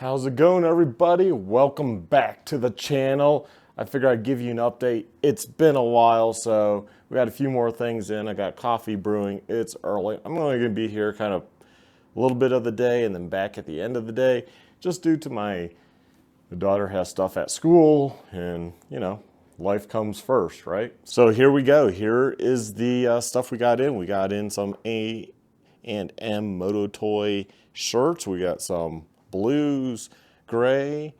How's it going, everybody? Welcome back to the channel. I figured I'd give you an update. It's been a while, so we got a few more things in. I got coffee brewing. It's early. I'm only going to be here kind of a little bit of the day and then back at the end of the day, just due to my daughter has stuff at school and, you know, life comes first, right? So here we go. Here is the stuff we got in. We got in some A&M Moto Toy shirts. We got some blues, gray,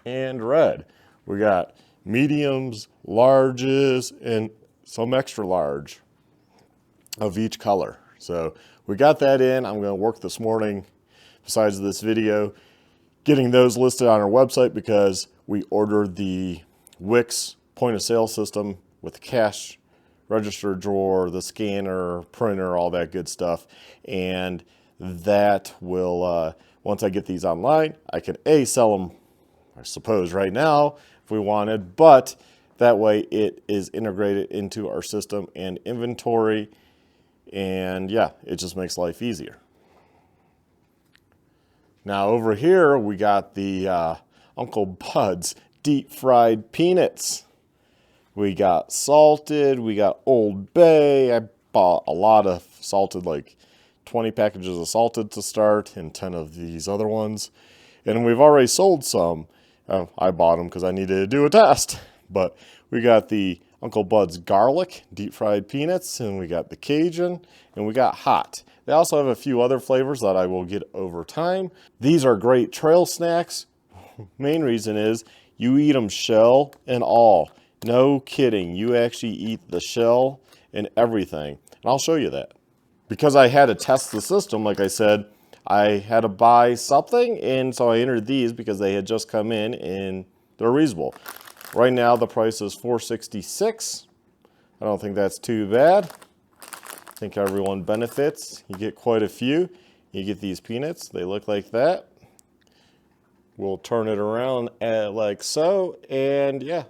and red. We got mediums, larges, and some extra large of each color. So we got that in. I'm going to work this morning, besides this video, getting those listed on our website because we ordered the Wix point of sale system with the cash register drawer, the scanner, printer, all that good stuff. And that will, once I get these online, I can sell them, I suppose, right now if we wanted, but that way it is integrated into our system and inventory. And yeah, it just makes life easier. Now over here, we got the Uncle Bud's deep fried peanuts. We got salted, we got Old Bay. I bought a lot of salted, like 20 packages of salted to start and 10 of these other ones. And we've already sold some. I bought them because I needed to do a test. But we got the Uncle Bud's garlic deep fried peanuts, and we got the Cajun, and we got hot. They also have a few other flavors that I will get over time. These are great trail snacks. Main reason is you eat them shell and all. No kidding. You actually eat the shell and everything. And I'll show you that. Because I had to test the system, like I said, I had to buy something, and so I entered these because they had just come in and they're reasonable. Right now the price is $4.66. I don't think that's too bad. I think everyone benefits. You get quite a few. You get these peanuts. They look like that. We'll turn it around like so, and yeah.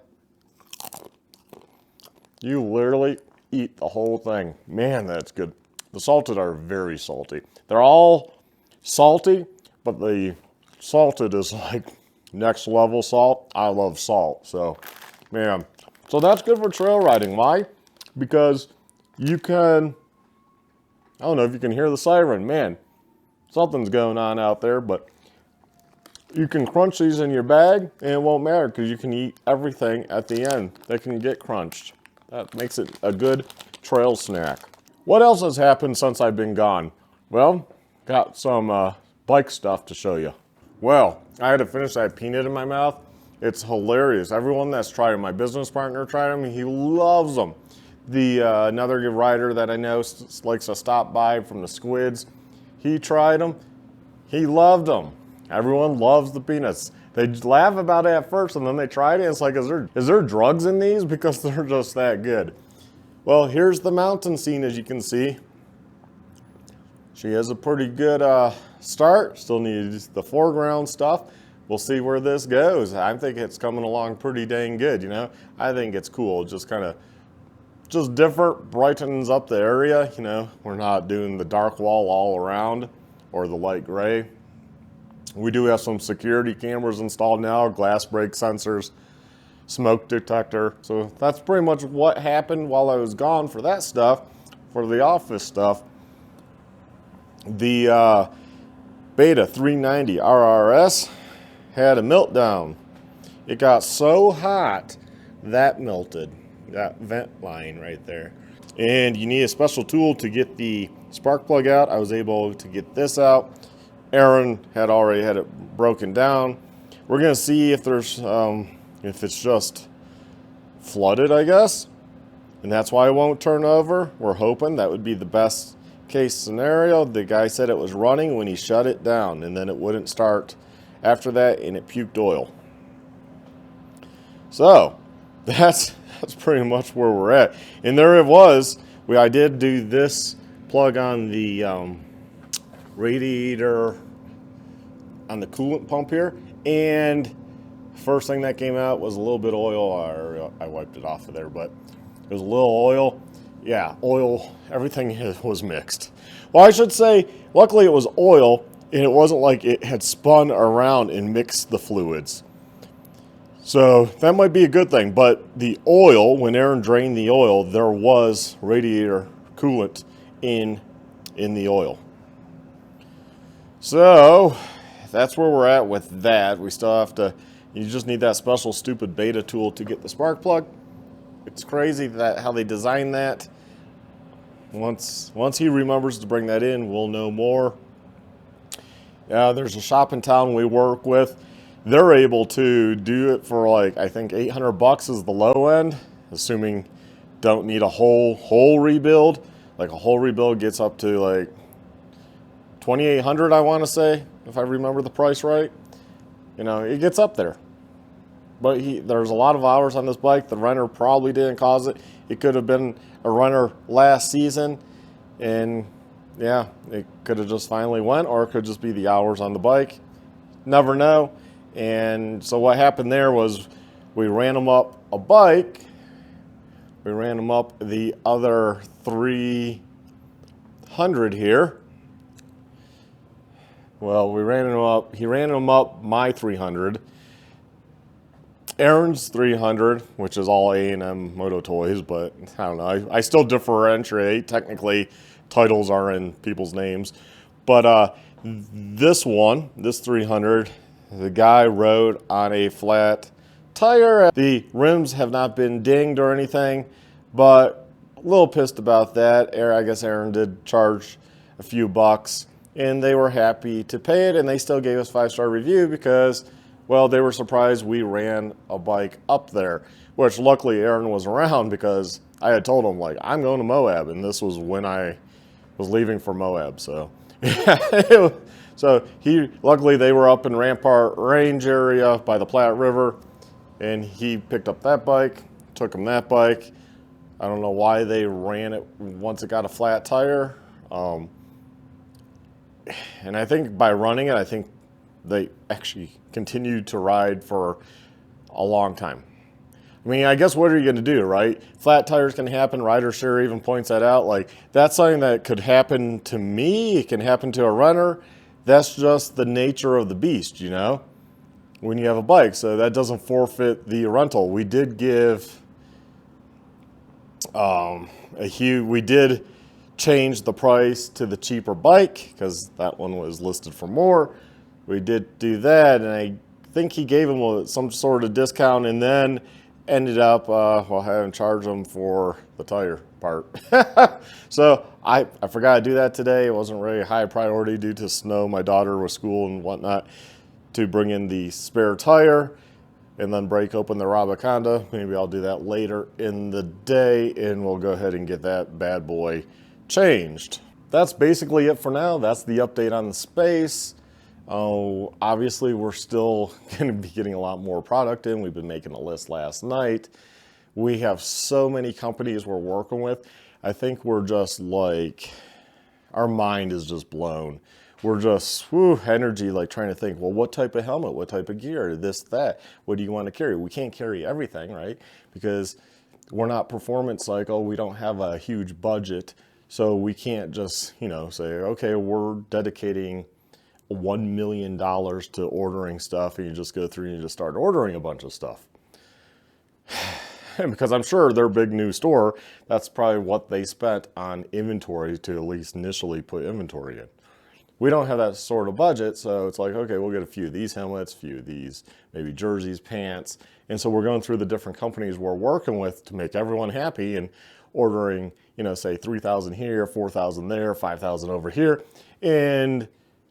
You literally eat the whole thing. Man, that's good. The salted are very salty. They're all salty, but the salted is like next level salt. I love salt, so man. So that's good for trail riding. Why? Because you can, I don't know if you can hear the siren. Man, something's going on out there, but you can crunch these in your bag and it won't matter because you can eat everything at the end that can get crunched. That makes it a good trail snack. What else has happened since I've been gone? Well, got some bike stuff to show you. Well, I had to finish that peanut in my mouth. It's hilarious. Everyone that's tried them, my business partner tried them, he loves them. The another good rider that I know likes to stop by from the Squids, he tried them. He loved them. Everyone loves the peanuts. They laugh about it at first and then they tried it. It's like, is there drugs in these? Because they're just that good. Well, here's the mountain scene, as you can see. She has a pretty good start. Still needs the foreground stuff. We'll see where this goes. I think it's coming along pretty dang good, you know. I think it's cool. Just kind of, just different, brightens up the area, you know. We're not doing the dark wall all around or the light gray. We do have some security cameras installed now, glass break sensors, smoke detector. So that's pretty much what happened while I was gone for that stuff, for the office stuff. The Beta 390 RRS had a meltdown. It got so hot that melted, that vent line right there. And you need a special tool to get the spark plug out. I was able to get this out. Aaron had already had it broken down. We're gonna see if there's if it's just flooded, I guess, and that's why it won't turn over. We're hoping that would be the best case scenario. The guy said it was running when he shut it down, and then it wouldn't start after that, and it puked oil. So that's pretty much where we're at. And there it was. I did do this plug on the radiator on the coolant pump here, and first thing that came out was a little bit of oil. I wiped it off of there, but it was a little oil. Yeah, oil, everything was mixed. Well, I should say, luckily it was oil. and it wasn't like it had spun around and mixed the fluids. So that might be a good thing, but the oil, when Aaron drained the oil, there was radiator coolant in the oil. So that's where we're at with that. We still have to, you just need that special stupid beta tool to get the spark plug. It's crazy that how they designed that. Once he remembers to bring that in, we'll know more. There's a shop in town we work with. They're able to do it for like, I think $800 is the low end, assuming don't need a whole rebuild. Like a whole rebuild gets up to like $2,800, I want to say, if I remember the price right. You know, it gets up there. But there's a lot of hours on this bike. The renter probably didn't cause it. It could have been a runner last season, and yeah, it could have just finally went, or it could just be the hours on the bike. Never know. And so what happened there was we ran them up a bike. We ran them up the other 300 here. Well, we ran them up. He ran them up my 300. Aaron's 300, which is all A&M Moto Toys, but I don't know. I still differentiate. Technically, titles are in people's names. But this 300, the guy rode on a flat tire. The rims have not been dinged or anything, but a little pissed about that. I guess Aaron did charge a few bucks, and they were happy to pay it, and they still gave us 5-star review because, well, they were surprised we ran a bike up there, which luckily Aaron was around because I had told him, like, I'm going to Moab, and this was when I was leaving for Moab, so yeah. So luckily they were up in Rampart Range area by the Platte River, and he picked up that bike, took him that bike. I don't know why they ran it once it got a flat tire. And I think by running it, I think they actually continued to ride for a long time. I mean, I guess what are you going to do, right? Flat tires can happen. Rider Share even points that out. Like, that's something that could happen to me. It can happen to a runner. That's just the nature of the beast, you know, when you have a bike. So that doesn't forfeit the rental. We did give we did change the price to the cheaper bike because that one was listed for more. We did do that, and I think he gave him some sort of discount, and then ended up having to charge him for the tire part. So I forgot to do that today. It wasn't really a high priority due to snow. My daughter was school and whatnot, to bring in the spare tire and then break open the Rabaconda. Maybe I'll do that later in the day, and we'll go ahead and get that bad boy changed. That's basically it for now. That's the update on the space. Obviously, we're still going to be getting a lot more product in. We've been making a list last night. We have so many companies we're working with. I think we're just like, our mind is just blown. We're just, energy, like trying to think, well, what type of helmet, what type of gear, this, that, what do you want to carry? We can't carry everything, right? Because we're not Performance Cycle. We don't have a huge budget. So we can't just, say, okay, we're dedicating $1 million to ordering stuff, and you just go through and you just start ordering a bunch of stuff. And because I'm sure their big new store, that's probably what they spent on inventory to at least initially put inventory in. We don't have that sort of budget, so it's like, okay, we'll get a few of these helmets, a few of these, maybe jerseys, pants. And so we're going through the different companies we're working with to make everyone happy and ordering, say 3,000 here, 4,000 there, 5,000 over here. And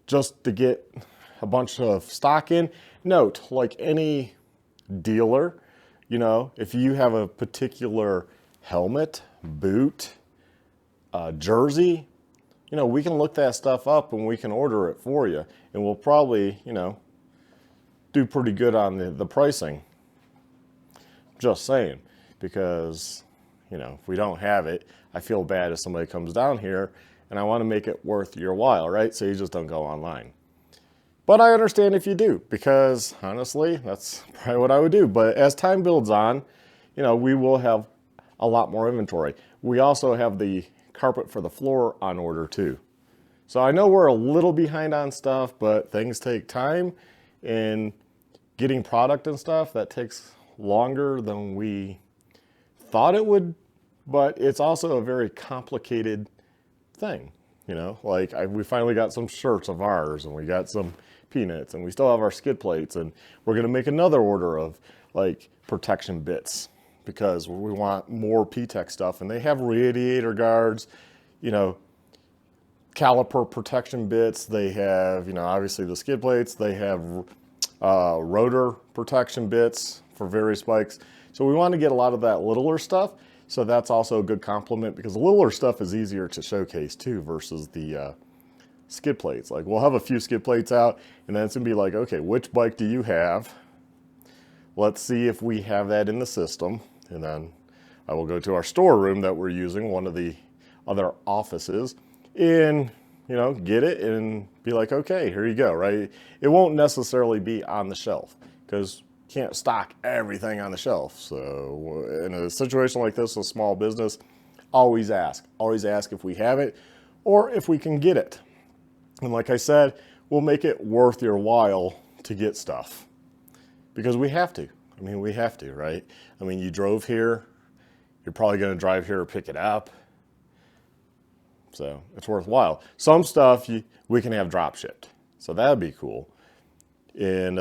just to get a bunch of stock in. Note, like any dealer, if you have a particular helmet, boot, jersey, we can look that stuff up and we can order it for you. And we'll probably, do pretty good on the pricing. Just saying, because, if we don't have it, I feel bad if somebody comes down here, and I want to make it worth your while, right? So you just don't go online. But I understand if you do, because honestly, that's probably what I would do. But as time builds on, we will have a lot more inventory. We also have the carpet for the floor on order too. So I know we're a little behind on stuff, but things take time, and getting product and stuff, that takes longer than we thought it would, but it's also a very complicated thing. You know, like we finally got some shirts of ours, and we got some peanuts, and we still have our skid plates, and we're gonna make another order of like protection bits because we want more P-Tech stuff, and they have radiator guards, you know, caliper protection bits. They have, you know, obviously the skid plates. They have rotor protection bits for various bikes. So we want to get a lot of that littler stuff. So that's also a good compliment because the littler stuff is easier to showcase too versus the skid plates. Like we'll have a few skid plates out, and then it's gonna be like, okay, which bike do you have? Let's see if we have that in the system. And then I will go to our storeroom that we're using, one of the other offices, and you know, get it and be like, okay, here you go, right? It won't necessarily be on the shelf because you can't stock everything on the shelf. So in a situation like this, a small business, always ask if we have it or if we can get it. And like I said, we'll make it worth your while to get stuff because we have to. I mean, we have to, right? I mean, you drove here, you're probably going to drive here or pick it up. So it's worthwhile. Some stuff we can have drop shipped. So that'd be cool. And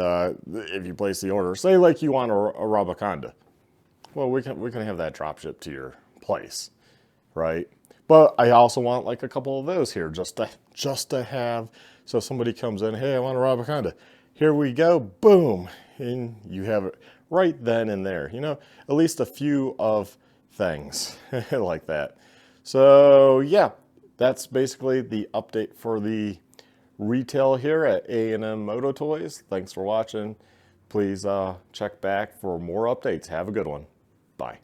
if you place the order, say like you want a Rabaconda, well, we can have that drop shipped to your place, right? But I also want like a couple of those here just to have, so somebody comes in, hey, I want a Rabaconda. Here we go, boom, and you have it right then and there. You know, at least a few of things like that. So yeah, that's basically the update for the retail here at A&M Moto Toys. Thanks for watching. Please check back for more updates. Have a good one. Bye.